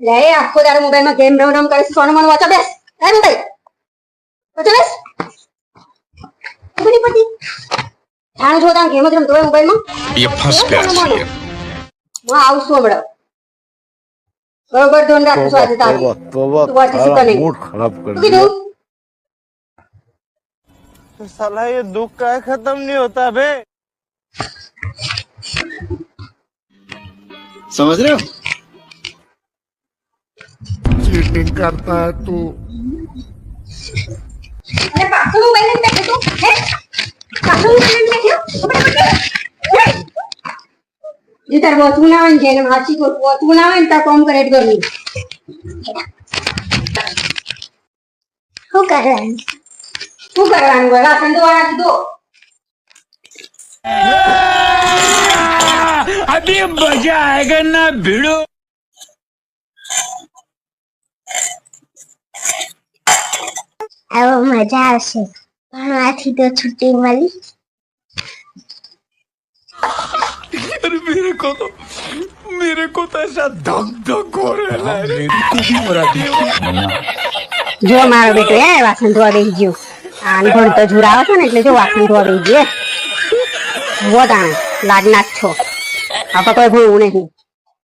લે આખો દાડો મોબાઈલમાં ગેમ રમ કરે સોનું મન વાંચો બેસ એ મોબાઈલ વાંચો બેસ બની પતી જાણ જો તા ગેમ જ રમતો હોય મોબાઈલમાં ये फंस गया હું सीएम આવશું હમણાં બરોબર ધોન રાખજો આજે તારું તું વાંચી શું કરે मूड खराब कर તું કીધું साला ये दुख का खत्म नहीं होता बे। समझ रहे हो चीटिंग करता है तू અરે પાછો મોબાઈલ લઈને બેઠો તું હે પાછો મોબાઈલ લઈને બેઠો જે તાર વોચવું ના હોય ને જેને વાંચી તો વોચવું ના હોય ને તાર કોમ કરેક્ટ કરવું શું કરવાનું હોય વાસણ ધોવાના કીધો अभी मजा आएगा ना भिड़ो। હવે મજા આવશે ભણવાથી તો છુટ્ટી મળી अरे मेरे को तो ऐसा धक धक हो रहा है। જો મારો બેટો હે વાસણ ધોવા બેસી ગયો આને ભણતો ઝુરાવો છો ને એટલે જો વાસણ ધોવા બેસી ગયો જુઓ તાણે લાગના જ છો આપણે કોઈ ભણવું નહીં